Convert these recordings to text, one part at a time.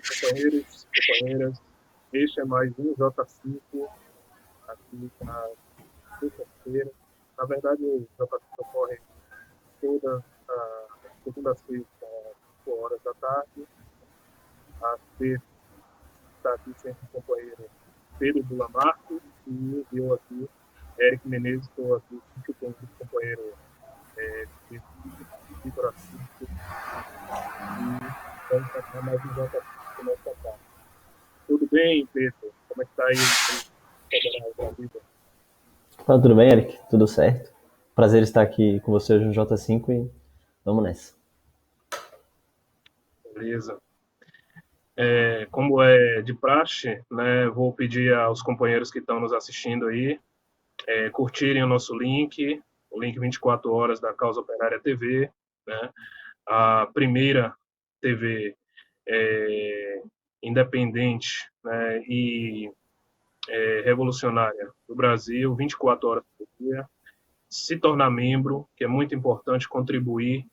companheiros, companheiras, este é mais um J5 aqui na sexta-feira. Na verdade, o J5 ocorre toda a segunda a sexta, às 5 horas da tarde. A sexta está aqui sempre o companheiro Pedro Bula Marques e eu aqui, Eric Menezes, estou aqui com o companheiro Vitor Assis e vamos passar mais um J5 nessa tarde. Tudo bem, Pedro? Como é que está aí o Federal da vida? Tá tudo bem, Eric? Tudo certo? Prazer estar aqui com você hoje no J5 e vamos nessa. Beleza. Como é de praxe, né, vou pedir aos companheiros que estão nos assistindo aí curtirem o nosso link, o link 24 horas da Causa Operária TV, né, a primeira TV independente, né, e revolucionária do Brasil, 24 horas por dia. Se tornar membro, que é muito importante, contribuir,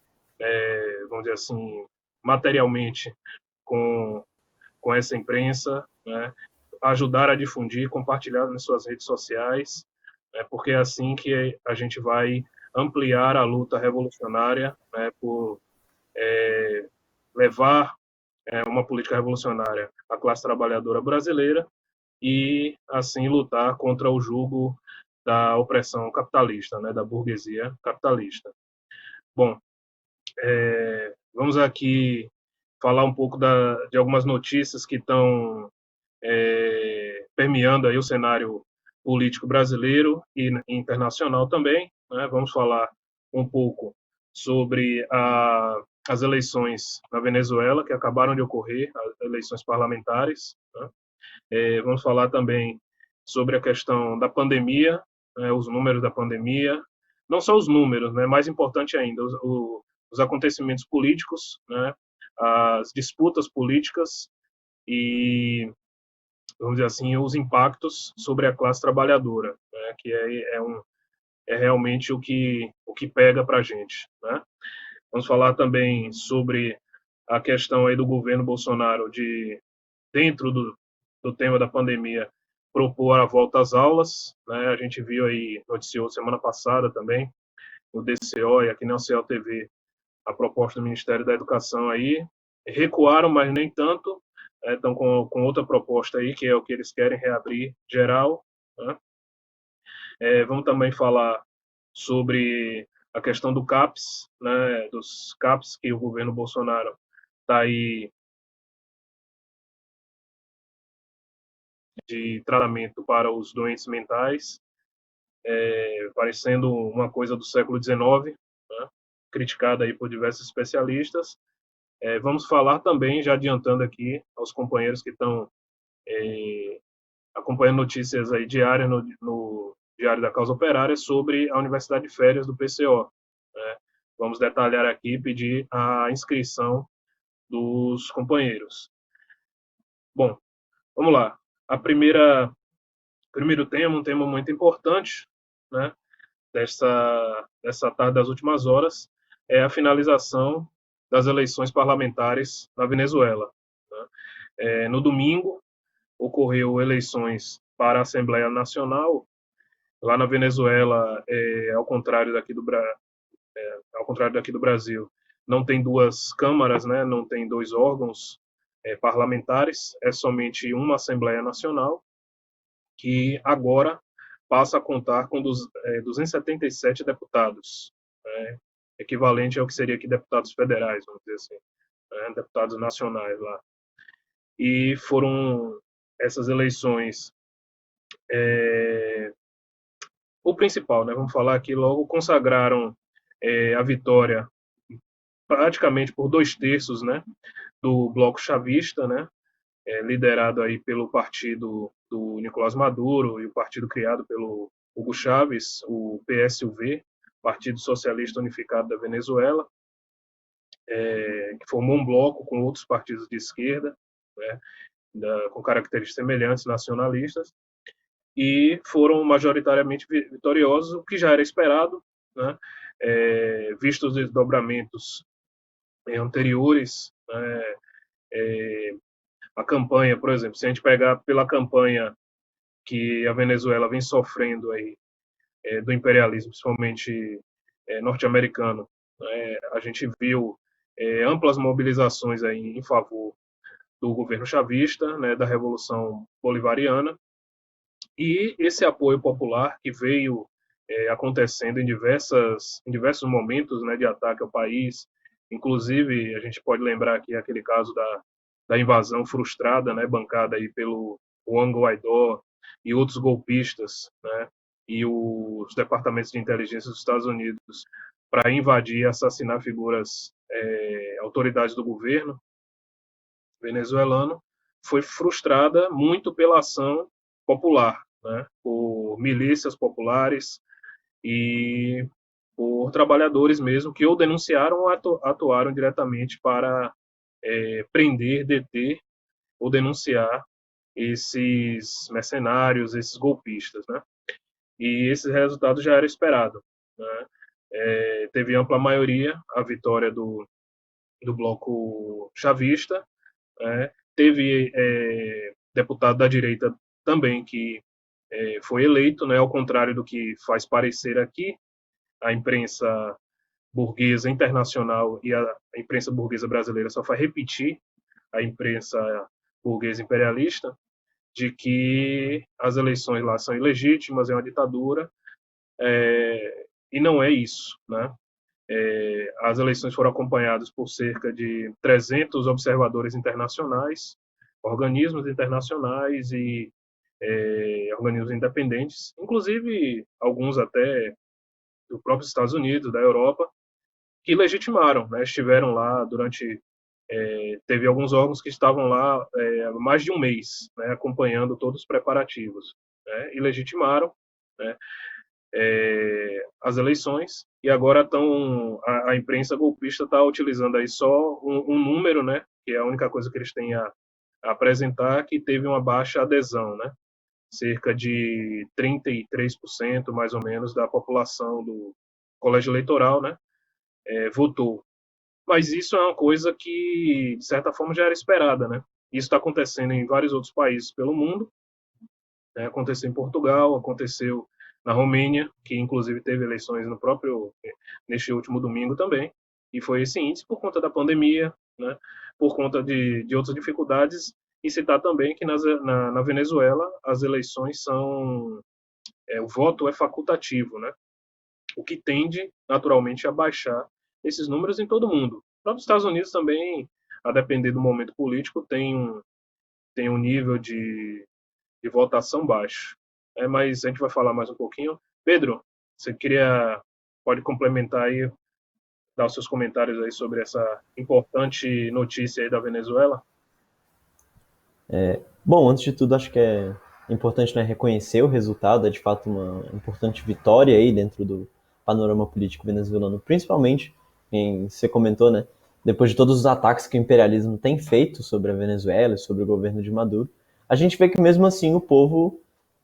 vamos dizer assim, materialmente com essa imprensa, né? Ajudar a difundir, compartilhar nas suas redes sociais, né? Porque é assim que a gente vai ampliar a luta revolucionária, né? Por levar uma política revolucionária à classe trabalhadora brasileira e assim lutar contra o jugo da opressão capitalista, né? Da burguesia capitalista. Bom, vamos aqui falar um pouco de algumas notícias que estão permeando aí o cenário político brasileiro e internacional também, né? Vamos falar um pouco sobre as eleições na Venezuela, que acabaram de ocorrer, as eleições parlamentares, né? Vamos falar também sobre a questão da pandemia, né? Os números da pandemia, não só os números, né? Mais importante ainda, os acontecimentos políticos, né? As disputas políticas e, vamos dizer assim, os impactos sobre a classe trabalhadora, né, que é realmente o que pega para a gente. Né? Vamos falar também sobre a questão aí do governo Bolsonaro dentro do tema da pandemia, propor a volta às aulas. Né? A gente viu aí, noticiou semana passada também, no DCO e aqui na CL TV, a proposta do Ministério da Educação aí. Recuaram, mas nem tanto, estão com outra proposta aí, que é o que eles querem reabrir geral. Né? Vamos também falar sobre a questão do CAPS, né, dos CAPS que o governo Bolsonaro está aí de tratamento para os doentes mentais, parecendo uma coisa do século XIX, né, criticada aí por diversos especialistas. Vamos falar também, já adiantando aqui aos companheiros que estão acompanhando notícias aí diárias no Diário da Causa Operária sobre a Universidade de Férias do PCO. Né? Vamos detalhar aqui e pedir a inscrição dos companheiros. Bom, vamos lá. Primeiro tema, um tema muito importante, né, dessa tarde das últimas horas, é a finalização das eleições parlamentares na Venezuela. Né? No domingo, ocorreu eleições para a Assembleia Nacional. Lá na Venezuela, ao contrário daqui do Brasil, não tem duas câmaras, né? Não tem dois órgãos parlamentares, é somente uma Assembleia Nacional, que agora passa a contar com 277 deputados, né? Equivalente ao que seria aqui deputados federais, vamos dizer assim, né? Deputados nacionais lá. E foram essas eleições o principal, né? Vamos falar aqui logo, consagraram a vitória praticamente por 2/3, né, do bloco chavista, né, liderado aí pelo partido do Nicolás Maduro e o partido criado pelo Hugo Chávez, o PSUV, Partido Socialista Unificado da Venezuela, que formou um bloco com outros partidos de esquerda, né, com características semelhantes, nacionalistas, e foram majoritariamente vitoriosos, o que já era esperado, né, vistos os desdobramentos anteriores, né, a campanha, por exemplo, se a gente pegar pela campanha que a Venezuela vem sofrendo aí, do imperialismo, principalmente norte-americano, né, a gente viu amplas mobilizações aí em favor do governo chavista, né, da Revolução Bolivariana, e esse apoio popular que veio acontecendo em diversos momentos, né, de ataque ao país, inclusive a gente pode lembrar aqui aquele caso da invasão frustrada, né, bancada aí pelo Juan Guaidó e outros golpistas, né, e os departamentos de inteligência dos Estados Unidos para invadir e assassinar figuras, autoridades do governo venezuelano, foi frustrada muito pela ação popular, né, por milícias populares e por trabalhadores mesmo que ou denunciaram ou atuaram diretamente para prender, deter ou denunciar esses mercenários, esses golpistas, né? E esse resultado já era esperado, né? Teve ampla maioria a vitória do bloco chavista, né? Teve deputado da direita também que foi eleito, né? Ao contrário do que faz parecer aqui, a imprensa burguesa internacional e a imprensa burguesa brasileira só faz repetir a imprensa burguesa imperialista de que as eleições lá são ilegítimas, é uma ditadura, e não é isso, né? As eleições foram acompanhadas por cerca de 300 observadores internacionais, organismos internacionais e organismos independentes, inclusive alguns até do próprio Estados Unidos, da Europa, que legitimaram, né? Estiveram lá durante teve alguns órgãos que estavam lá há mais de um mês, né? Acompanhando todos os preparativos, né? E legitimaram, né? As eleições e agora a imprensa golpista está utilizando aí só um número, né? Que é a única coisa que eles têm a apresentar, que teve uma baixa adesão, né? Cerca de 33% mais ou menos da população do colégio eleitoral, né? Votou. Mas isso é uma coisa que, de certa forma, já era esperada, né? Isso está acontecendo em vários outros países pelo mundo, né? Aconteceu em Portugal, aconteceu na Romênia, que inclusive teve eleições no próprio neste último domingo também, e foi esse índice por conta da pandemia, né? Por conta de outras dificuldades, e citar também que na Venezuela as eleições são o voto é facultativo, né? O que tende naturalmente a baixar esses números em todo o mundo. Os próprios Estados Unidos também, a depender do momento político, tem um nível de votação baixo. Mas a gente vai falar mais um pouquinho. Pedro, você pode complementar aí, dar os seus comentários aí sobre essa importante notícia aí da Venezuela? Bom, antes de tudo, acho que é importante, né, reconhecer o resultado, é de fato uma importante vitória aí dentro do panorama político venezuelano, principalmente, em você comentou, né, depois de todos os ataques que o imperialismo tem feito sobre a Venezuela e sobre o governo de Maduro, a gente vê que mesmo assim o povo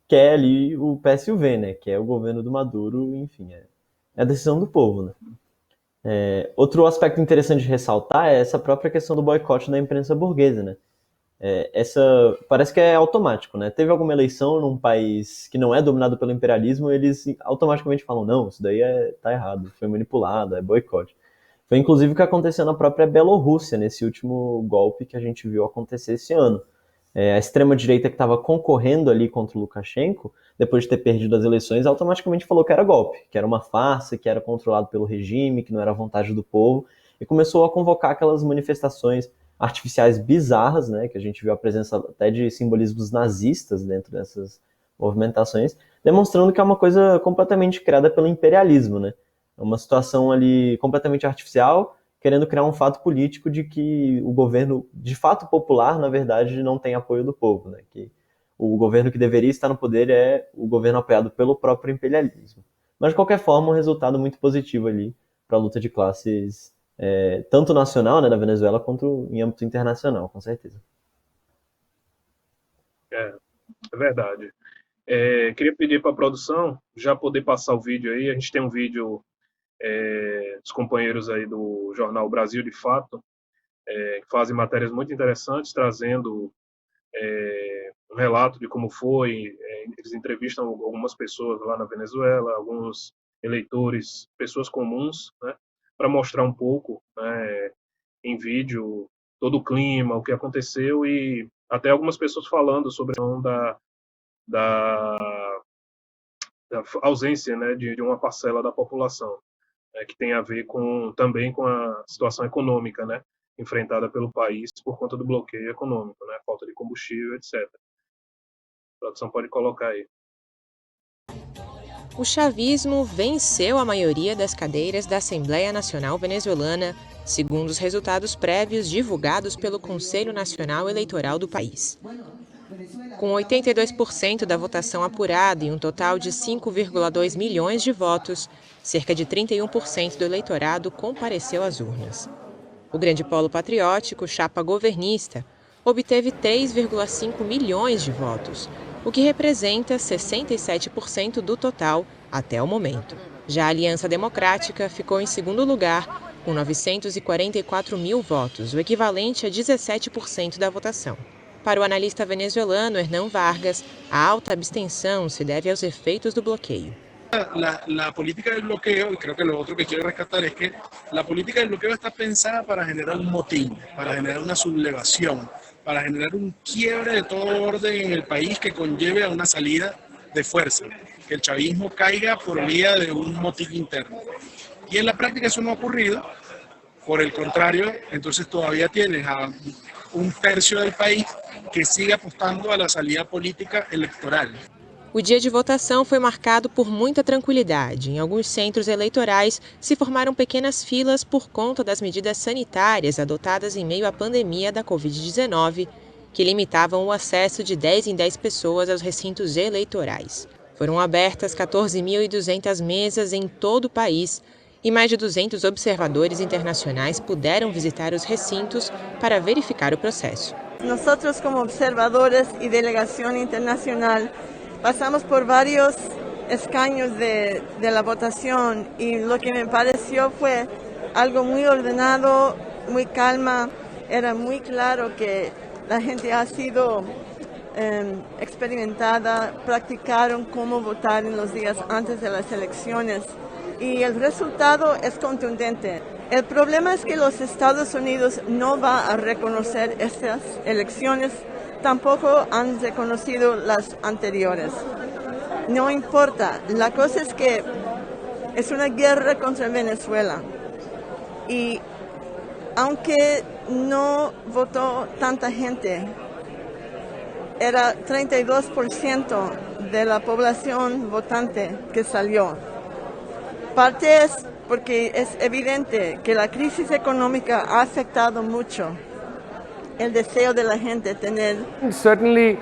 quer ali o PSUV, né, que é o governo do Maduro, enfim, é a decisão do povo, né. Outro aspecto interessante de ressaltar é essa própria questão do boicote da imprensa burguesa, né. Essa parece que é automático, né? Teve alguma eleição num país que não é dominado pelo imperialismo, eles automaticamente falam, não, isso daí tá errado, foi manipulado, é boicote. Foi inclusive o que aconteceu na própria Bielorrússia, nesse último golpe que a gente viu acontecer esse ano. A extrema-direita que estava concorrendo ali contra o Lukashenko, depois de ter perdido as eleições, automaticamente falou que era golpe, que era uma farsa, que era controlado pelo regime, que não era a vontade do povo, e começou a convocar aquelas manifestações artificiais bizarras, né, que a gente viu a presença até de simbolismos nazistas dentro dessas movimentações, demonstrando que é uma coisa completamente criada pelo imperialismo, né? É uma situação ali completamente artificial, querendo criar um fato político de que o governo, de fato popular, na verdade, não tem apoio do povo, né? Que o governo que deveria estar no poder é o governo apoiado pelo próprio imperialismo. Mas, de qualquer forma, um resultado muito positivo ali para a luta de classes, tanto nacional, né, da Venezuela, quanto em âmbito internacional, com certeza. É, é verdade. Queria pedir para a produção já poder passar o vídeo aí. A gente tem um vídeo dos companheiros aí do jornal Brasil de Fato, fazem matérias muito interessantes, trazendo um relato de como foi. Eles entrevistam algumas pessoas lá na Venezuela, alguns eleitores, pessoas comuns, né, para mostrar um pouco, né, em vídeo, todo o clima, o que aconteceu, e até algumas pessoas falando sobre a questão da, da ausência, né, de uma parcela da população, que tem a ver também com a situação econômica, né, enfrentada pelo país por conta do bloqueio econômico, né, falta de combustível, etc. A produção pode colocar aí. O chavismo venceu a maioria das cadeiras da Assembleia Nacional Venezuelana, segundo os resultados prévios divulgados pelo Conselho Nacional Eleitoral do país. Com 82% da votação apurada e um total de 5,2 milhões de votos, cerca de 31% do eleitorado compareceu às urnas. O Grande Polo Patriótico, chapa governista, obteve 3,5 milhões de votos, o que representa 67% do total até o momento. Já a Aliança Democrática ficou em segundo lugar, com 944 mil votos, o equivalente a 17% da votação. Para o analista venezuelano Hernán Vargas, a alta abstenção se deve aos efeitos do bloqueio. La política del bloqueo, y creo que lo otro que quiero rescatar es que la política del bloqueo está pensada para generar un motín, para generar una sublevación, para generar un quiebre de todo orden en el país que conlleve a una salida de fuerza, que el chavismo caiga por vía de un motín interno. Y en la práctica eso no ha ocurrido. Por el contrario, entonces todavía tienes a un tercio del país que sigue apostando a la salida política electoral. O dia de votação foi marcado por muita tranquilidade. Em alguns centros eleitorais se formaram pequenas filas por conta das medidas sanitárias adotadas em meio à pandemia da Covid-19, que limitavam o acesso de 10 em 10 pessoas aos recintos eleitorais. Foram abertas 14.200 mesas em todo o país e mais de 200 observadores internacionais puderam visitar os recintos para verificar o processo. Nosotros como observadores y delegación internacional pasamos por varios escaños de la votación y lo que me pareció fue algo muy ordenado, muy calma. Era muy claro que la gente ha sido experimentada, practicaron cómo votar en los días antes de las elecciones y el resultado es contundente. El problema es que los Estados Unidos no va a reconocer estas elecciones, tampoco han reconocido las anteriores. No importa, la cosa es que es una guerra contra Venezuela y aunque no votó tanta gente, era 32% de la población votante que salió. Parte es porque es evidente que la crisis económica ha afectado mucho el deseo de la gente tener. Certainly,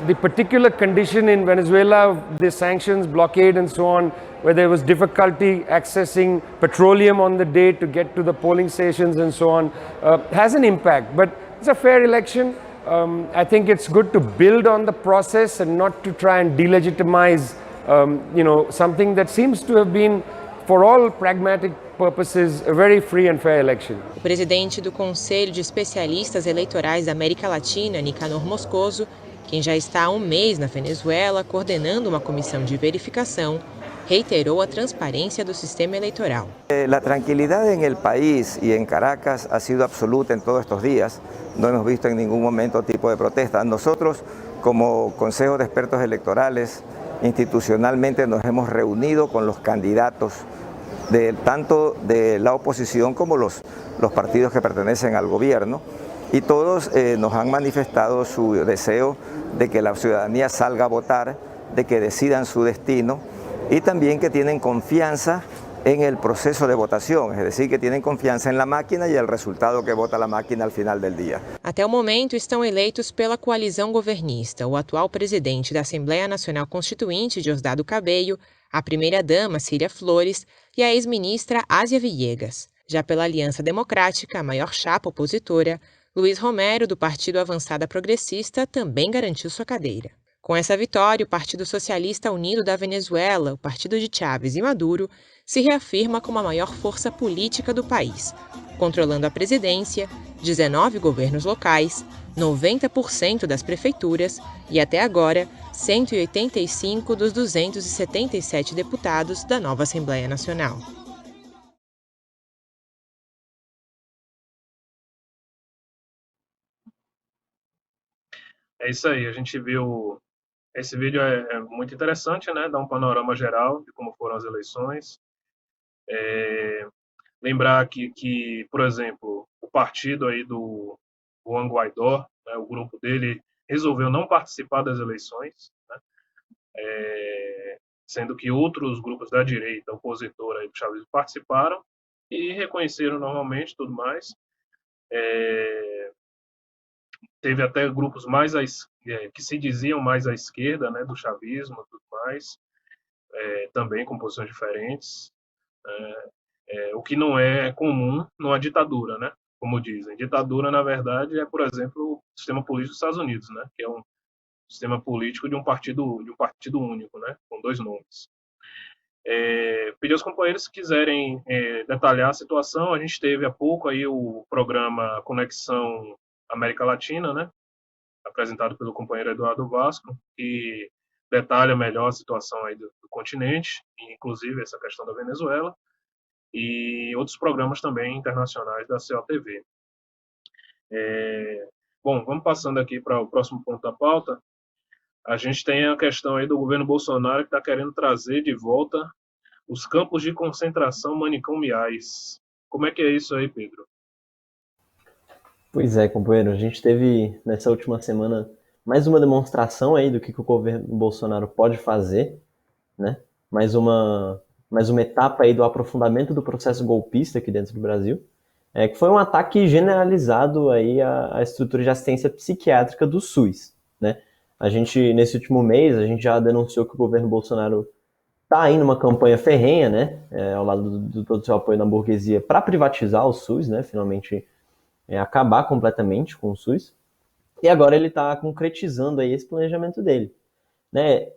the particular condition in Venezuela, the sanctions, blockade and so on, where there was difficulty accessing petroleum on the day to get to the polling stations and so on, has an impact. But it's a fair election. I think it's good to build on the process and not to try and delegitimize, something that seems to have been, for all pragmatic purposes, a very free and fair election. O presidente do Conselho de Especialistas Eleitorais da América Latina, Nicanor Moscoso, quem já está há um mês na Venezuela coordenando uma comissão de verificação, reiterou a transparência do sistema eleitoral. La tranquilidad en el país y en Caracas ha sido absoluta en todos estos días. No hemos visto en ningún momento tipo de protesta. Nosotros, como Consejo de Expertos Electorales, institucionalmente nos hemos reunido con los candidatos tanto de la oposición como los partidos que pertenecen al gobierno, y todos nos han manifestado su deseo de que la ciudadanía salga a votar, de que decidan su destino y también que tienen confianza en el proceso de votación, es decir, que tienen confiança en la máquina y el resultado que vota la máquina al final del día. Até o momento estão eleitos pela coalizão governista o atual presidente da Assembleia Nacional Constituinte, Diosdado Cabello, a primeira-dama, Cília Flores, e a ex-ministra Asia Villegas. Já pela Aliança Democrática, a maior chapa opositora, Luiz Romero, do Partido Avançada Progressista, também garantiu sua cadeira. Com essa vitória, o Partido Socialista Unido da Venezuela, o partido de Chávez e Maduro, se reafirma como a maior força política do país, controlando a presidência, 19 governos locais, 90% das prefeituras e, até agora, 185 dos 277 deputados da nova Assembleia Nacional. É isso aí, a gente viu. Esse vídeo é muito interessante, né? Dá um panorama geral de como foram as eleições. Lembrar por exemplo, o partido aí do Juan Guaidó, né, o grupo dele resolveu não participar das eleições, né, sendo que outros grupos da direita opositora aí do chavismo participaram e reconheceram normalmente tudo mais. Teve até grupos que se diziam mais à esquerda, né, do chavismo, tudo mais, também com posições diferentes. O que não é comum numa ditadura, né? Como dizem. Ditadura, na verdade, é, por exemplo, o sistema político dos Estados Unidos, né? Que é um sistema político de um partido único, né? Com dois nomes. Pedir aos companheiros se quiserem detalhar a situação. A gente teve há pouco aí o programa Conexão América Latina, né? Apresentado pelo companheiro Eduardo Vasco, que detalha melhor a situação aí do continente, inclusive essa questão da Venezuela, e outros programas também internacionais da COTV. Bom, vamos passando aqui para o próximo ponto da pauta. A gente tem a questão aí do governo Bolsonaro que está querendo trazer de volta os campos de concentração manicomiais. Como é que é isso aí, Pedro? Pois é, companheiro, a gente teve nessa última semana mais uma demonstração aí do que o governo Bolsonaro pode fazer, né? Mais uma etapa aí do aprofundamento do processo golpista aqui dentro do Brasil, que foi um ataque generalizado aí à estrutura de assistência psiquiátrica do SUS, né? A gente, nesse último mês, a gente já denunciou que o governo Bolsonaro está aí numa campanha ferrenha, né? Ao lado do todo o seu apoio na burguesia para privatizar o SUS, né? Finalmente acabar completamente com o SUS. E agora ele está concretizando aí esse planejamento dele, né?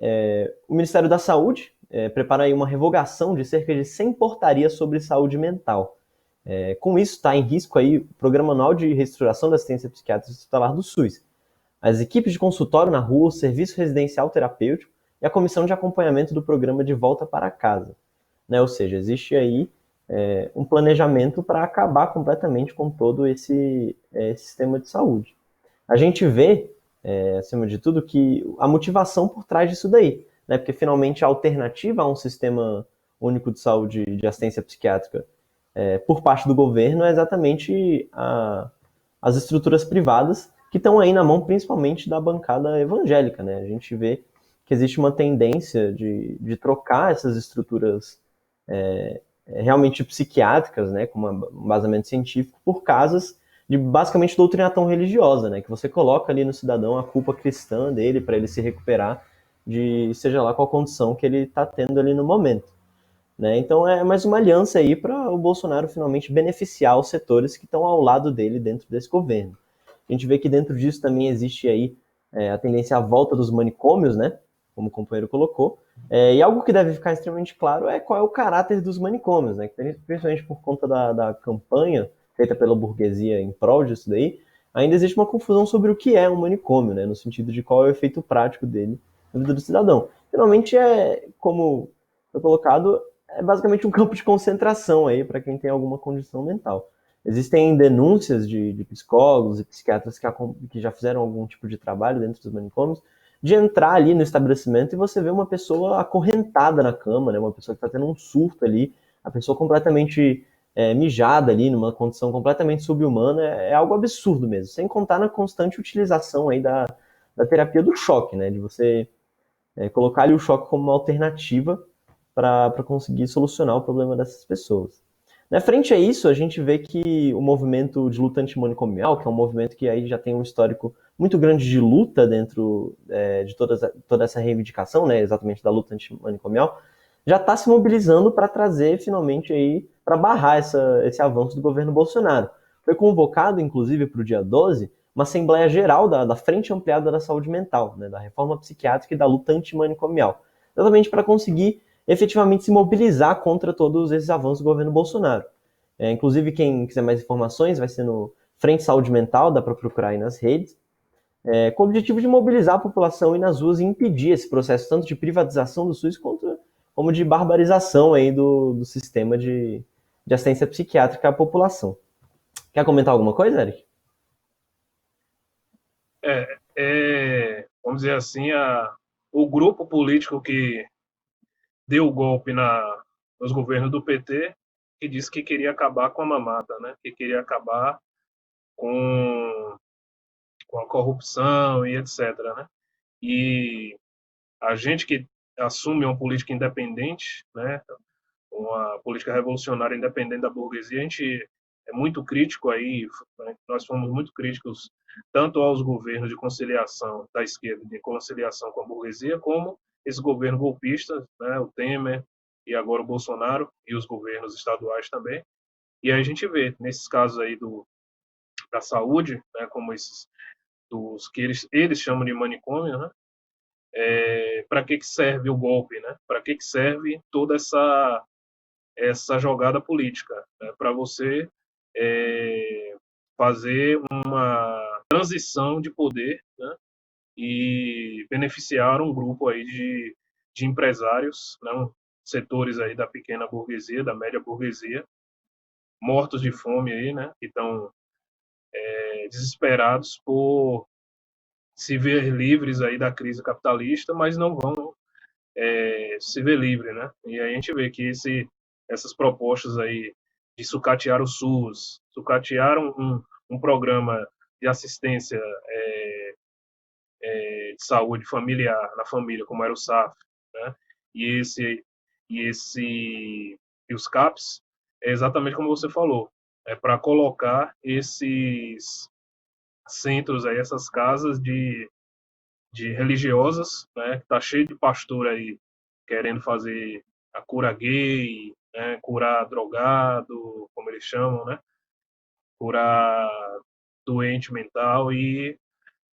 O Ministério da Saúde prepara aí uma revogação de cerca de 100 portarias sobre saúde mental. Com isso, está em risco aí o Programa Anual de Reestruturação da Assistência Psiquiátrica Hospitalar do SUS, as equipes de consultório na rua, o serviço residencial terapêutico e a comissão de acompanhamento do programa de volta para casa, né? Ou seja, existe aí um planejamento para acabar completamente com todo esse sistema de saúde. A gente vê, acima de tudo, que a motivação por trás disso daí, né? Porque finalmente a alternativa a um sistema único de saúde de assistência psiquiátrica por parte do governo é exatamente as estruturas privadas que estão aí na mão principalmente da bancada evangélica, né? A gente vê que existe uma tendência de trocar essas estruturas realmente psiquiátricas, né, com um embasamento científico, por casas de basicamente doutrinação religiosa, né, que você coloca ali no cidadão a culpa cristã dele para ele se recuperar de seja lá qual condição que ele está tendo ali no momento, né? Então é mais uma aliança aí para o Bolsonaro finalmente beneficiar os setores que estão ao lado dele dentro desse governo. A gente vê que dentro disso também existe aí a tendência à volta dos manicômios, né, como o companheiro colocou, e algo que deve ficar extremamente claro é qual é o caráter dos manicômios, né, principalmente por conta da campanha feita pela burguesia em prol disso daí, ainda existe uma confusão sobre o que é um manicômio, né, no sentido de qual é o efeito prático dele na vida do cidadão. Finalmente como foi colocado, é basicamente um campo de concentração aí para quem tem alguma condição mental. Existem denúncias de psicólogos e psiquiatras que já fizeram algum tipo de trabalho dentro dos manicômios, de entrar ali no estabelecimento e você vê uma pessoa acorrentada na cama, né? Uma pessoa que está tendo um surto ali, a pessoa completamente mijada ali, numa condição completamente subhumana, é algo absurdo mesmo, sem contar na constante utilização aí da terapia do choque, né? De você colocar ali o choque como uma alternativa para conseguir solucionar o problema dessas pessoas. Frente a isso, a gente vê que o movimento de luta antimanicomial, que é um movimento que aí já tem um histórico muito grande de luta dentro de toda essa reivindicação, né, exatamente da luta antimanicomial, já está se mobilizando para trazer finalmente aí, para barrar esse avanço do governo Bolsonaro. Foi convocado, inclusive, para o dia 12, uma Assembleia Geral da Frente Ampliada da Saúde Mental, né, da reforma psiquiátrica e da luta antimanicomial, exatamente para conseguir efetivamente se mobilizar contra todos esses avanços do governo Bolsonaro. Inclusive, quem quiser mais informações, vai ser no Frente Saúde Mental, dá para procurar aí nas redes, com o objetivo de mobilizar a população e nas ruas e impedir esse processo tanto de privatização do SUS como de barbarização aí do sistema de assistência psiquiátrica à população. Quer comentar alguma coisa, Eric? Vamos dizer assim, o grupo político que deu o golpe nos governos do PT, que disse que queria acabar com a mamata, né? Que queria acabar com a corrupção e etc. Né? E a gente que assume uma política independente, né? Uma política revolucionária independente da burguesia, a gente é muito crítico aí, né? Nós fomos muito críticos tanto aos governos de conciliação da esquerda, de conciliação com a burguesia, como esse governo golpista, né? O Temer e agora o Bolsonaro e os governos estaduais também. E aí a gente vê, nesses casos aí da saúde, né? Como esses dos que eles chamam de manicômio, né? Para que serve o golpe, né? Para que serve toda essa jogada política, né? Para você fazer uma transição de poder, né? E beneficiar um grupo aí de empresários, né? Setores aí da pequena burguesia, da média burguesia, mortos de fome aí, né? Que estão desesperados por se ver livres aí da crise capitalista, mas não vão se ver livre, né? E aí a gente vê que essas propostas aí de sucatear o SUS, sucatear um programa de assistência de saúde familiar na família, como era o SAF, né? E os CAPs, é exatamente como você falou, para colocar esses centros aí, essas casas de religiosas, né, que tá cheio de pastor aí querendo fazer a cura gay, né, curar drogado, como eles chamam, né, curar doente mental e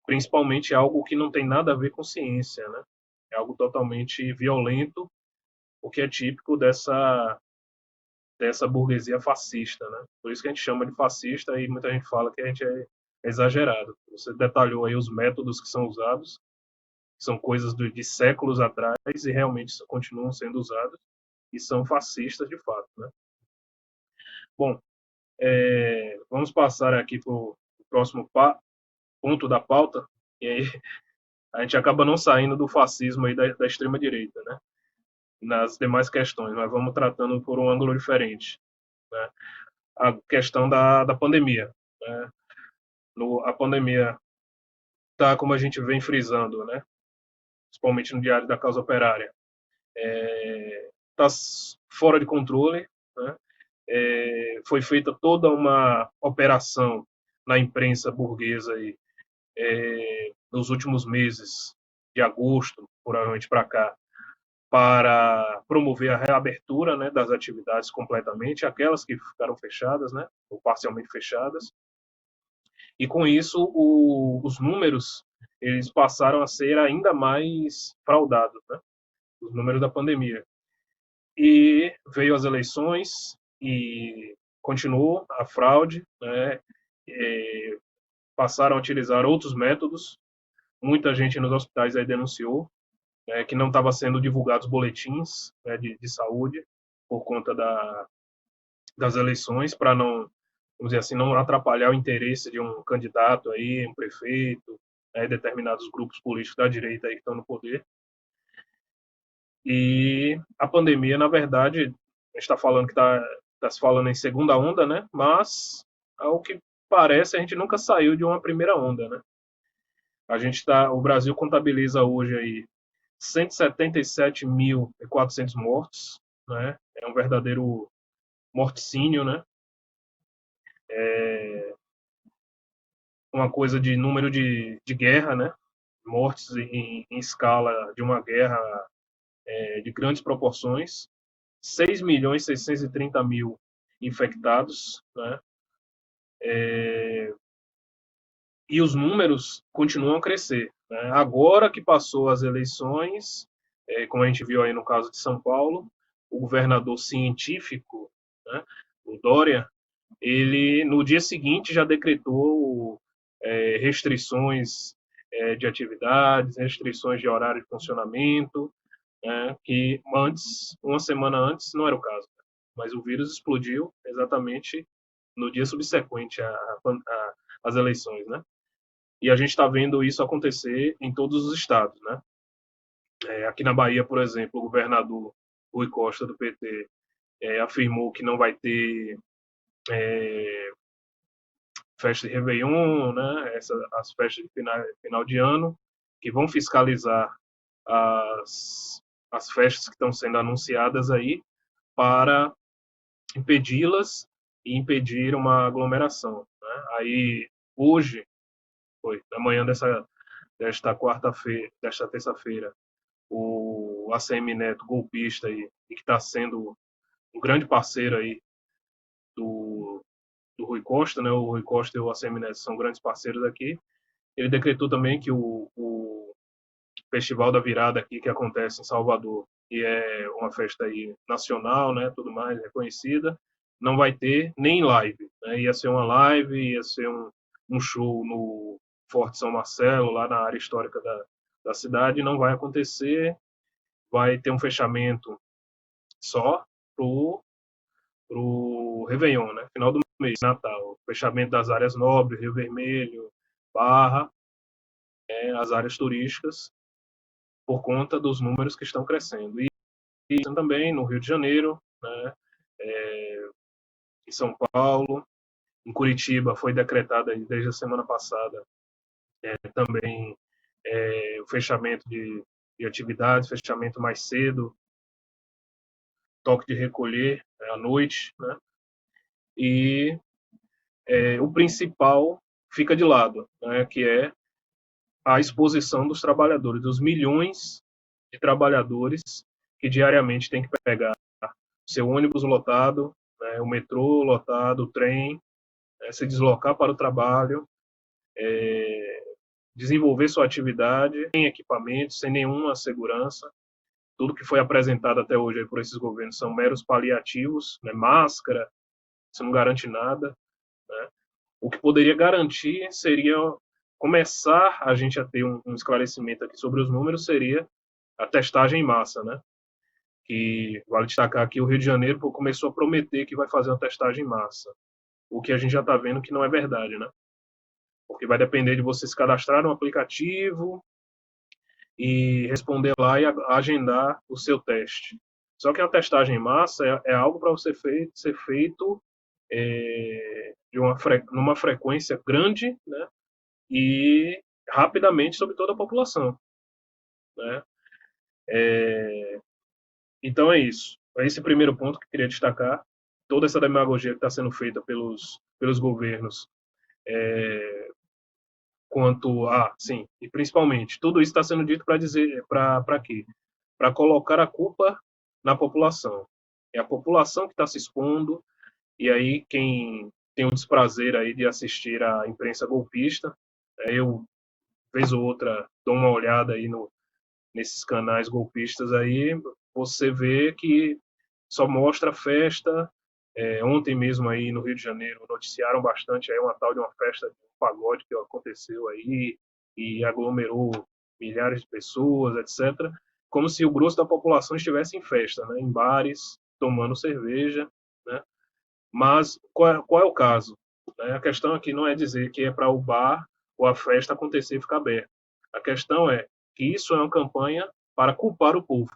principalmente algo que não tem nada a ver com ciência, né, é algo totalmente violento, o que é típico dessa burguesia fascista, né? Por isso que a gente chama de fascista e muita gente fala que a gente é exagerado. Você detalhou aí os métodos que são usados, são coisas de séculos atrás e realmente continuam sendo usadas e são fascistas de fato, né? Bom, vamos passar aqui para o próximo ponto da pauta, e aí a gente acaba não saindo do fascismo aí da extrema direita, né? Nas demais questões, mas vamos tratando por um ângulo diferente, né? A questão da pandemia, né? A pandemia está, como a gente vem frisando, né? Principalmente no Diário da Causa Operária, está fora de controle, né? Foi feita toda uma operação na imprensa burguesa aí, nos últimos meses, de agosto, provavelmente para cá, para promover a reabertura, né, das atividades completamente, aquelas que ficaram fechadas, né, ou parcialmente fechadas. E com isso, os números eles passaram a ser ainda mais fraudados, né, os números da pandemia. E veio as eleições e continuou a fraude, né, passaram a utilizar outros métodos. Muita gente nos hospitais aí denunciou que não estava sendo divulgados boletins, né, de saúde por conta das eleições, para não, vamos dizer assim, não atrapalhar o interesse de um candidato aí, um prefeito, determinados grupos políticos da direita aí que estão no poder. E a pandemia, na verdade, a gente está falando que está se falando em segunda onda, né? Mas, ao que parece, a gente nunca saiu de uma primeira onda, né? O Brasil contabiliza hoje aí 177.400 mortos, né? É um verdadeiro morticínio, né? Uma coisa de número de guerra, né? Mortes em escala de uma guerra de grandes proporções. 6.630.000 infectados, né? e os números continuam a crescer, né? Agora que passou as eleições, como a gente viu aí no caso de São Paulo, o governador científico, né, o Dória, ele no dia seguinte já decretou restrições de atividades, restrições de horário de funcionamento, né, que antes, uma semana antes, não era o caso. Mas o vírus explodiu exatamente no dia subsequente às eleições, né? E a gente está vendo isso acontecer em todos os estados, né? Aqui na Bahia, por exemplo, o governador Rui Costa, do PT, afirmou que não vai ter festa de Réveillon, né? As festas de final de ano, que vão fiscalizar as festas que estão sendo anunciadas aí para impedi-las e impedir uma aglomeração, né? Aí, hoje, na manhã desta quarta-feira, desta terça-feira, o ACM Neto, golpista aí, e que está sendo um grande parceiro aí do Rui Costa, né? O Rui Costa e o ACM Neto são grandes parceiros aqui. Ele decretou também que o Festival da Virada aqui, que acontece em Salvador, e é uma festa aí nacional, né? Tudo mais, reconhecida, não vai ter nem live, né? Ia ser uma live, ia ser um show no Forte São Marcelo, lá na área histórica da cidade, não vai acontecer, vai ter um fechamento só pro Réveillon, né? Final do mês, Natal. Fechamento das áreas nobres, Rio Vermelho, Barra, as áreas turísticas, por conta dos números que estão crescendo. E também no Rio de Janeiro, né? Em São Paulo, em Curitiba foi decretada desde a semana passada também o fechamento de atividades, fechamento mais cedo, toque de recolher à noite, né? E o principal fica de lado, né? Que é a exposição dos trabalhadores, dos milhões de trabalhadores que diariamente têm que pegar seu ônibus lotado, né? O metrô lotado, o trem, se deslocar para o trabalho, desenvolver sua atividade sem equipamentos, sem nenhuma segurança. Tudo que foi apresentado até hoje por esses governos são meros paliativos, né? Máscara, isso não garante nada, né? O que poderia garantir seria começar a gente a ter um esclarecimento aqui sobre os números, seria a testagem em massa, né? Que vale destacar que o Rio de Janeiro começou a prometer que vai fazer uma testagem em massa, o que a gente já está vendo que não é verdade, né? Porque vai depender de você se cadastrar no aplicativo e responder lá e agendar o seu teste. Só que a testagem em massa é algo para você ser feito numa frequência grande, né? E rapidamente sobre toda a população, né? Então é isso. É esse primeiro ponto que eu queria destacar. Toda essa demagogia que está sendo feita pelos governos quanto a, sim, e principalmente, tudo isso está sendo dito para dizer, para quê? Para colocar a culpa na população. É a população que está se expondo, e aí quem tem o desprazer aí de assistir à imprensa golpista, eu, vez ou outra, dou uma olhada aí nesses canais golpistas aí, você vê que só mostra festa. Ontem mesmo aí no Rio de Janeiro noticiaram bastante aí uma tal de uma festa de um pagode que aconteceu aí e aglomerou milhares de pessoas, etc. Como se o grosso da população estivesse em festa, né? Em bares, tomando cerveja, né? Mas qual é o caso? A questão aqui não é dizer que é para o bar ou a festa acontecer e ficar aberto. A questão é que isso é uma campanha para culpar o povo,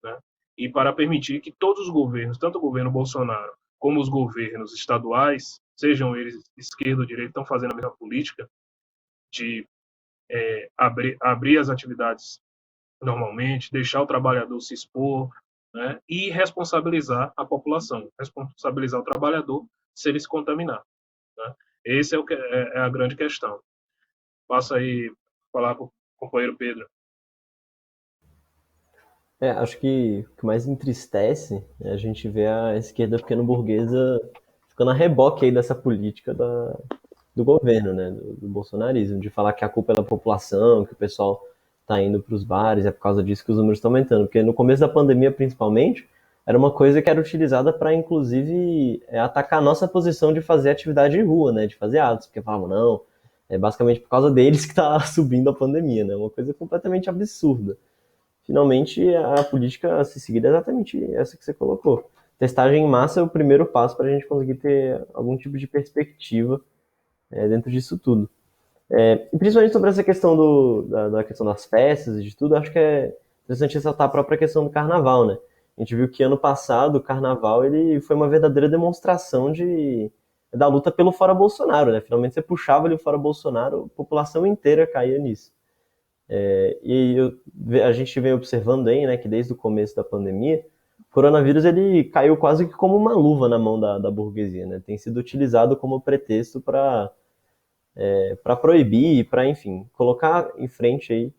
né? E para permitir que todos os governos, tanto o governo Bolsonaro como os governos estaduais, sejam eles esquerda ou direita, estão fazendo a mesma política de abrir as atividades normalmente, deixar o trabalhador se expor, né? E responsabilizar a população, responsabilizar o trabalhador se ele se contaminar, né? Esse é a grande questão. Passo aí falar para o companheiro Pedro. Acho que o que mais entristece é a gente ver a esquerda pequeno-burguesa ficando a reboque aí dessa política do governo, né, do bolsonarismo, de falar que a culpa é da população, que o pessoal está indo para os bares, é por causa disso que os números estão aumentando. Porque no começo da pandemia, principalmente, era uma coisa que era utilizada para, inclusive, atacar a nossa posição de fazer atividade de rua, né, de fazer atos, porque falavam, não, é basicamente por causa deles que está subindo a pandemia, né, uma coisa completamente absurda. Finalmente, a política a se seguir é exatamente essa que você colocou. Testagem em massa é o primeiro passo para a gente conseguir ter algum tipo de perspectiva dentro disso tudo. E principalmente sobre essa questão da questão das festas e de tudo, acho que é interessante ressaltar a própria questão do carnaval, né? A gente viu que ano passado o carnaval ele foi uma verdadeira demonstração da luta pelo fora Bolsonaro, né? Finalmente você puxava ali o fora Bolsonaro, a população inteira caía nisso. A gente vem observando aí, né, que desde o começo da pandemia, o coronavírus ele caiu quase que como uma luva na mão da burguesia, né? Tem sido utilizado como pretexto para proibir, para, enfim, colocar em frente aí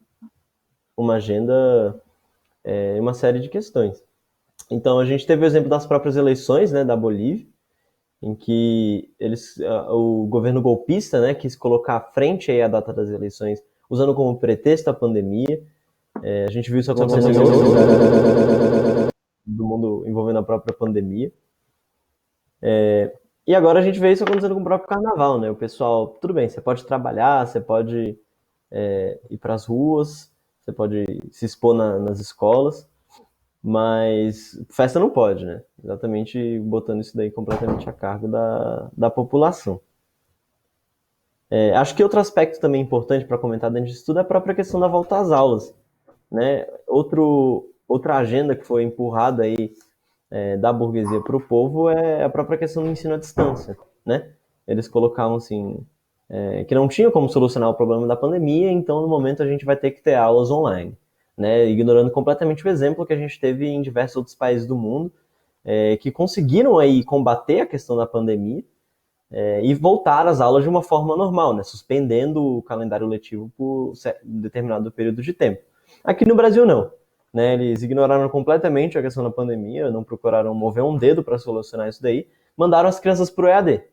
uma agenda e uma série de questões. Então, a gente teve o exemplo das próprias eleições, né, da Bolívia, em que o governo golpista, né, quis colocar à frente aí a data das eleições, usando como pretexto a pandemia. A gente viu isso acontecendo em outros do mundo envolvendo a própria pandemia. E agora a gente vê isso acontecendo com o próprio carnaval, né? O pessoal, tudo bem, você pode trabalhar, você pode ir para as ruas, você pode se expor nas escolas, mas festa não pode, né? Exatamente botando isso daí completamente a cargo da população. Acho que outro aspecto também importante para comentar dentro disso tudo é a própria questão da volta às aulas, né? Outra agenda que foi empurrada aí da burguesia para o povo é a própria questão do ensino à distância, né? Eles colocavam assim, que não tinha como solucionar o problema da pandemia, então no momento a gente vai ter que ter aulas online, né? Ignorando completamente o exemplo que a gente teve em diversos outros países do mundo, que conseguiram aí combater a questão da pandemia e voltar às aulas de uma forma normal, né? Suspendendo o calendário letivo por determinado período de tempo. Aqui no Brasil não. Né, eles ignoraram completamente a questão da pandemia, não procuraram mover um dedo para solucionar isso daí, mandaram as crianças para o EAD.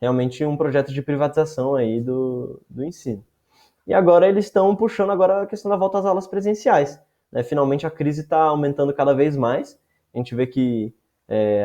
Realmente um projeto de privatização aí do ensino. E agora eles estão puxando agora a questão da volta às aulas presenciais. Né? Finalmente a crise está aumentando cada vez mais. A gente vê que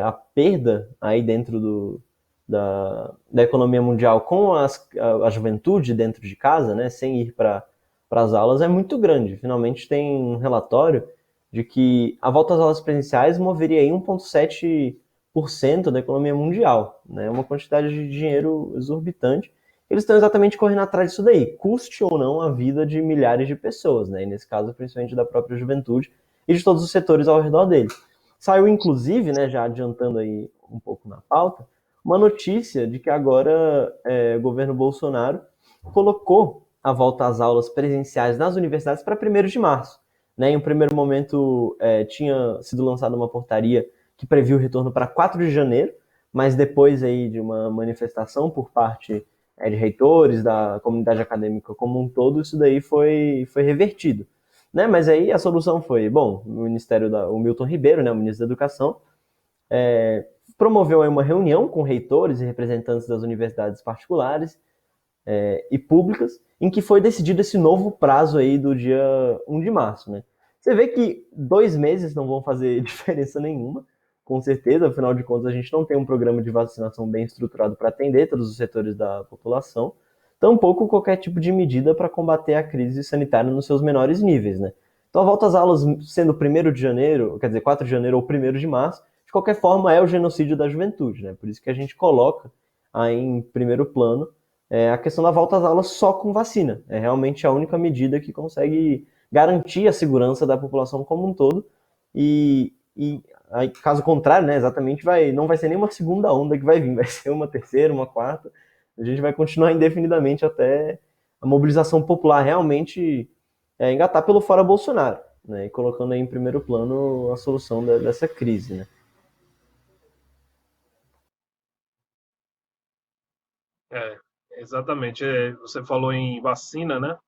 a perda aí dentro da economia mundial com a juventude dentro de casa, né, sem ir para as aulas, é muito grande. Finalmente tem um relatório de que a volta às aulas presenciais moveria aí 1,7% da economia mundial, né? Uma quantidade de dinheiro exorbitante. Eles estão exatamente correndo atrás disso daí, custe ou não a vida de milhares de pessoas, né? E nesse caso, principalmente da própria juventude e de todos os setores ao redor deles. Saiu, inclusive, né, já adiantando aí um pouco na pauta, uma notícia de que agora o governo Bolsonaro colocou a volta às aulas presenciais nas universidades para 1º de março. Né? Em um primeiro momento, tinha sido lançada uma portaria que previu o retorno para 4 de janeiro, mas depois aí de uma manifestação por parte de reitores, da comunidade acadêmica como um todo, isso daí foi revertido. Né? Mas aí a solução foi, bom, o Milton Ribeiro, né, o ministro da Educação, promoveu aí uma reunião com reitores e representantes das universidades particulares e públicas, em que foi decidido esse novo prazo aí do dia 1 de março, né? Você vê que 2 meses não vão fazer diferença nenhuma, com certeza, afinal de contas a gente não tem um programa de vacinação bem estruturado para atender todos os setores da população, tampouco qualquer tipo de medida para combater a crise sanitária nos seus menores níveis, né? Então a volta às aulas sendo 1º de janeiro, quer dizer, 4 de janeiro ou 1º de março, de qualquer forma é o genocídio da juventude, né? Por isso que a gente coloca aí em primeiro plano a questão da volta às aulas só com vacina. É realmente a única medida que consegue garantir a segurança da população como um todo. E aí, caso contrário, né, exatamente, não vai ser nem uma segunda onda que vai vir, vai ser uma terceira, uma quarta. A gente vai continuar indefinidamente até a mobilização popular realmente engatar pelo fora Bolsonaro, né, e colocando aí em primeiro plano a solução dessa crise, né. Exatamente. Você falou em vacina, né?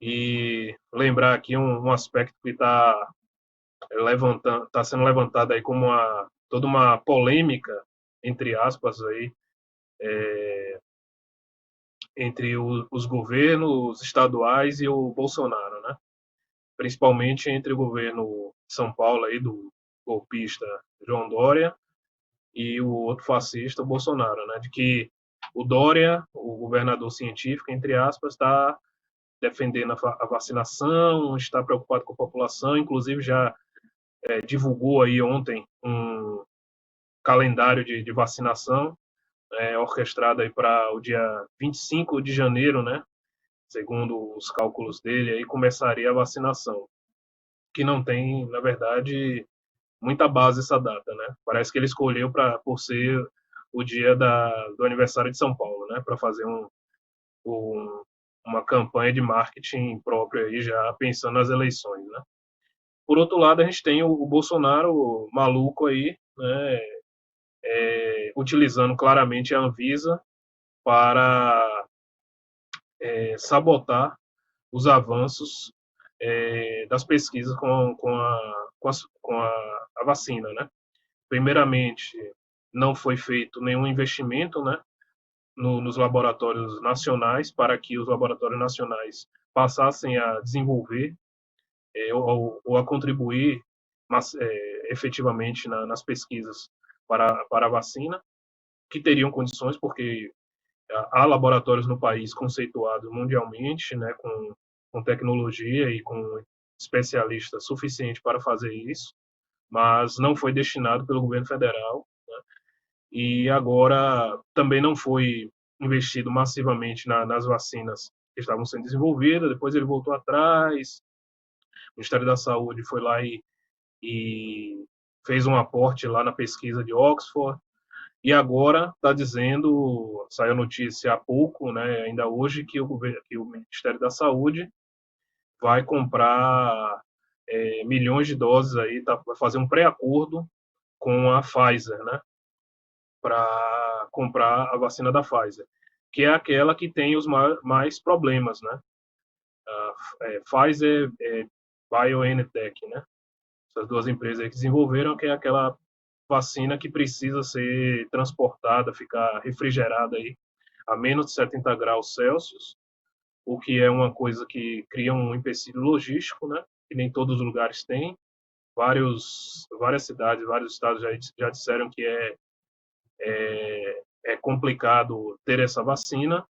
E lembrar aqui um aspecto que está sendo levantado aí como toda uma polêmica, entre aspas, aí, os governos estaduais e o Bolsonaro, né? Principalmente entre o governo de São Paulo aí do golpista João Dória e o outro fascista, o Bolsonaro, né? De que o Dória, o governador científico, entre aspas, está defendendo a vacinação, está preocupado com a população, inclusive já divulgou aí ontem um calendário de vacinação orquestrado aí para o dia 25 de janeiro, né? Segundo os cálculos dele, aí começaria a vacinação, que não tem, na verdade, muita base essa data, né? Parece que ele escolheu por ser o dia do aniversário de São Paulo, né? Para fazer uma campanha de marketing própria aí, já pensando nas eleições, né? Por outro lado, a gente tem o Bolsonaro maluco aí, né? Utilizando claramente a Anvisa para sabotar os avanços das pesquisas com a vacina, né? Primeiramente, não foi feito nenhum investimento, né, nos laboratórios nacionais para que os laboratórios nacionais passassem a desenvolver ou a contribuir efetivamente nas pesquisas para a vacina, que teriam condições, porque há laboratórios no país conceituados mundialmente, né, com tecnologia e com especialistas suficientes para fazer isso, mas não foi destinado pelo governo federal, né, e agora também não foi investido massivamente nas vacinas que estavam sendo desenvolvidas. Depois ele voltou atrás, o Ministério da Saúde foi lá e fez um aporte lá na pesquisa de Oxford, e agora está dizendo, saiu notícia há pouco, né, ainda hoje, que o Ministério da Saúde vai comprar milhões de doses aí, vai fazer um pré-acordo com a Pfizer, né, para comprar a vacina da Pfizer, que é aquela que tem os mais problemas, né? Pfizer, BioNTech, né? Essas duas empresas aí que desenvolveram, que é aquela vacina que precisa ser transportada, ficar refrigerada aí a menos de 70 graus Celsius, o que é uma coisa que cria um empecilho logístico, né? Que nem todos os lugares têm. Várias cidades, vários estados já disseram que é complicado ter essa vacina,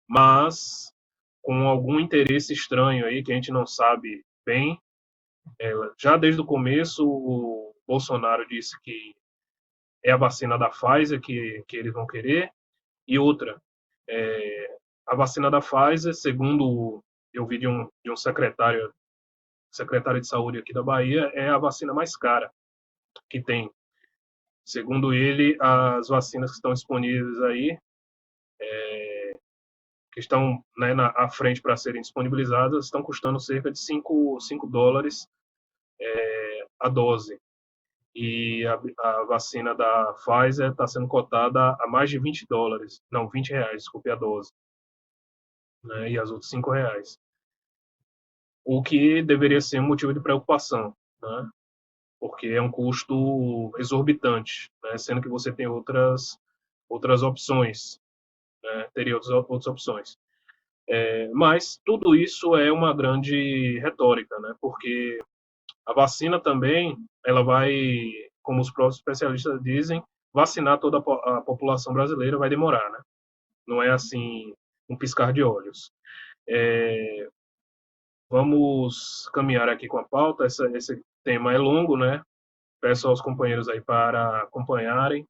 mas com algum interesse estranho aí que a gente não sabe bem. Já desde o começo, o Bolsonaro disse que é a vacina da Pfizer que eles vão querer. E outra, a vacina da Pfizer, segundo eu vi de um secretário de saúde aqui da Bahia, é a vacina mais cara que tem. Segundo ele, as vacinas que estão disponíveis aí, que estão, né, à frente para serem disponibilizadas, estão custando cerca de 5 dólares a dose. E a vacina da Pfizer está sendo cotada a mais de 20 dólares, não, 20 reais, desculpe, a dose, né, e as outras 5 reais. O que deveria ser um motivo de preocupação, né, porque é um custo exorbitante, né, sendo que você tem outras opções, né, teria outras opções. Mas tudo isso é uma grande retórica, né, porque a vacina também, ela vai, como os próprios especialistas dizem, vacinar toda a população brasileira vai demorar, né? Não é assim um piscar de olhos. Vamos caminhar aqui com a pauta. Esse tema é longo, né? Peço aos companheiros aí para acompanharem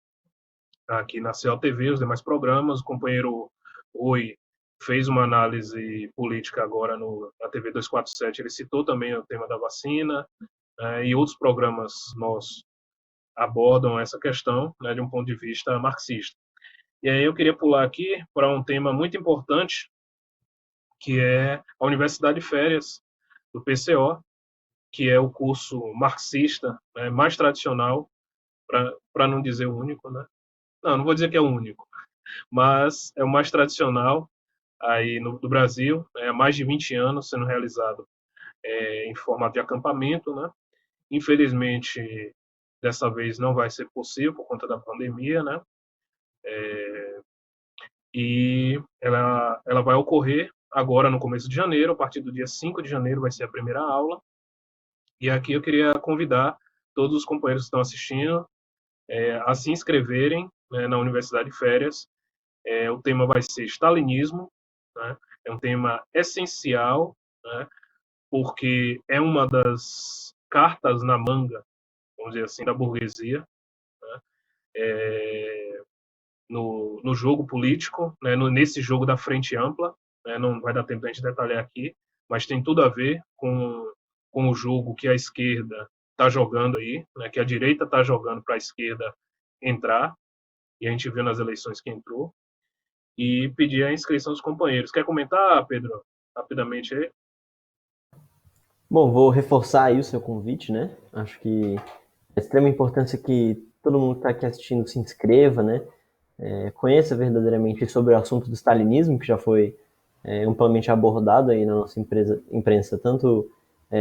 aqui na CLTV os demais programas. O companheiro Rui fez uma análise política agora na TV 247, ele citou também o tema da vacina, e outros programas nossos abordam essa questão, né, de um ponto de vista marxista. E aí eu queria pular aqui para um tema muito importante, que é a Universidade de Férias do PCO, que é o curso marxista, né, mais tradicional, para não dizer o único, né? Não vou dizer que é o único, mas é o mais tradicional aí do Brasil, há mais de 20 anos sendo realizado em formato de acampamento, né? Infelizmente, dessa vez não vai ser possível por conta da pandemia, né? e ela vai ocorrer agora no começo de janeiro, a partir do dia 5 de janeiro vai ser a primeira aula, e aqui eu queria convidar todos os companheiros que estão assistindo a se inscreverem, né, na Universidade de Férias. O tema vai ser stalinismo, né? É um tema essencial, né, porque é uma das cartas na manga, vamos dizer assim, da burguesia, né, no jogo político, né, nesse jogo da frente ampla, né, não vai dar tempo de a gente detalhar aqui, mas tem tudo a ver com o jogo que a esquerda está jogando aí, né, que a direita está jogando para a esquerda entrar, e a gente viu nas eleições que entrou, e pedir a inscrição dos companheiros. Quer comentar, Pedro, rapidamente aí? Bom, vou reforçar aí o seu convite, né? Acho que é de extrema importância que todo mundo que está aqui assistindo se inscreva, né? Conheça verdadeiramente sobre o assunto do stalinismo, que já foi amplamente abordado aí na nossa imprensa, tanto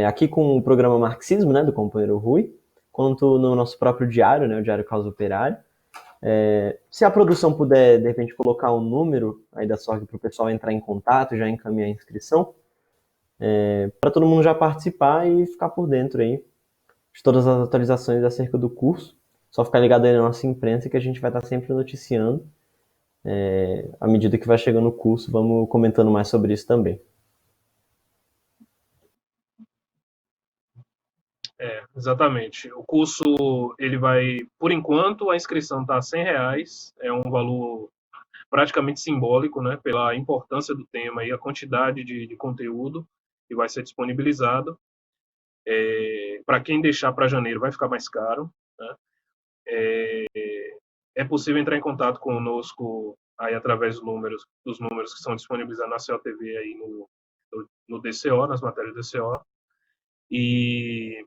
aqui com o programa Marxismo, né, do companheiro Rui, quanto no nosso próprio diário, né, o Diário Causa Operária. Se a produção puder, de repente, colocar um número aí da SORG para o pessoal entrar em contato, já encaminhar a inscrição, para todo mundo já participar e ficar por dentro aí de todas as atualizações acerca do curso. Só ficar ligado aí na nossa imprensa que a gente vai estar sempre noticiando. À medida que vai chegando o curso, vamos comentando mais sobre isso também. Exatamente. O curso, ele vai, por enquanto, a inscrição está a R$100, é um valor praticamente simbólico, né, pela importância do tema e a quantidade de conteúdo que vai ser disponibilizado. Para quem deixar para janeiro vai ficar mais caro, né? É possível entrar em contato conosco aí através dos números que são disponibilizados na COTV aí no DCO, nas matérias do DCO. E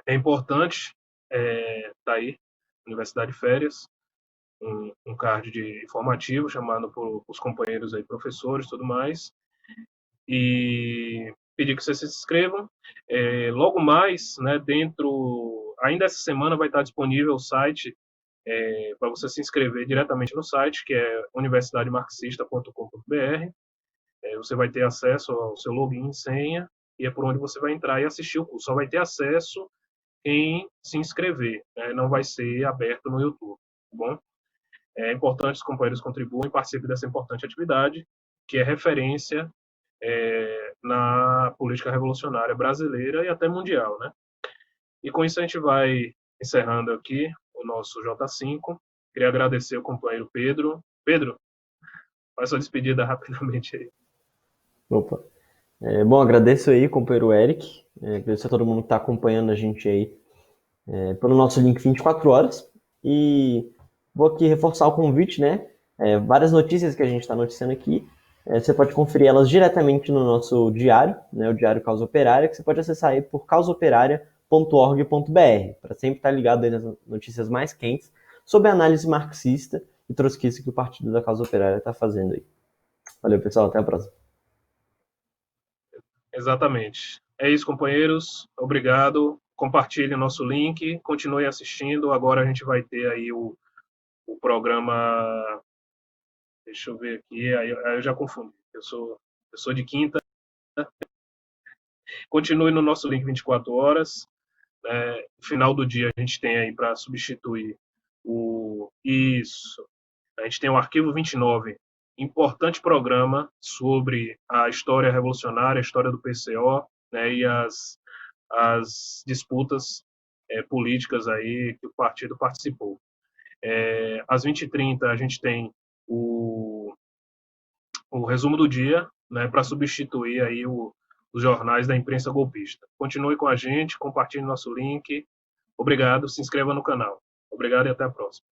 é importante, tá aí, Universidade de Férias, um card informativo chamado por os companheiros aí, professores e tudo mais, e pedir que vocês se inscrevam. Logo mais, né, ainda essa semana vai estar disponível o site para você se inscrever diretamente no site, que é universidademarxista.com.br. Você vai ter acesso ao seu login e senha, e é por onde você vai entrar e assistir o curso. Só vai ter acesso quem se inscrever, né? Não vai ser aberto no YouTube, tá bom? É importante que os companheiros contribuam e participem dessa importante atividade, que é referência na política revolucionária brasileira e até mundial, né? E com isso a gente vai encerrando aqui o nosso J5. Queria agradecer ao companheiro Pedro. Pedro, faz sua despedida rapidamente aí. Opa. Bom, agradeço aí, companheiro Eric. Agradeço a todo mundo que está acompanhando a gente aí pelo nosso link 24 horas. E vou aqui reforçar o convite, né? Várias notícias que a gente está noticiando aqui. Você pode conferir elas diretamente no nosso diário, né? O Diário Causa Operária, que você pode acessar aí por causaoperaria.org.br, para sempre estar ligado aí nas notícias mais quentes sobre a análise marxista e trotskista que o Partido da Causa Operária está fazendo aí. Valeu, pessoal. Até a próxima. Exatamente. É isso, companheiros. Obrigado. Compartilhe nosso link. Continue assistindo. Agora a gente vai ter aí o programa... Deixa eu ver aqui. Aí eu já confundi. Eu sou de quinta. Continue no nosso link 24 horas. No final do dia a gente tem aí para substituir Isso. A gente tem o Arquivo 29, importante programa sobre a história revolucionária, a história do PCO, né, e as disputas políticas aí que o partido participou. Às 20h30 a gente tem o resumo do dia, né, para substituir aí os jornais da imprensa golpista. Continue com a gente, compartilhe nosso link. Obrigado, se inscreva no canal. Obrigado e até a próxima.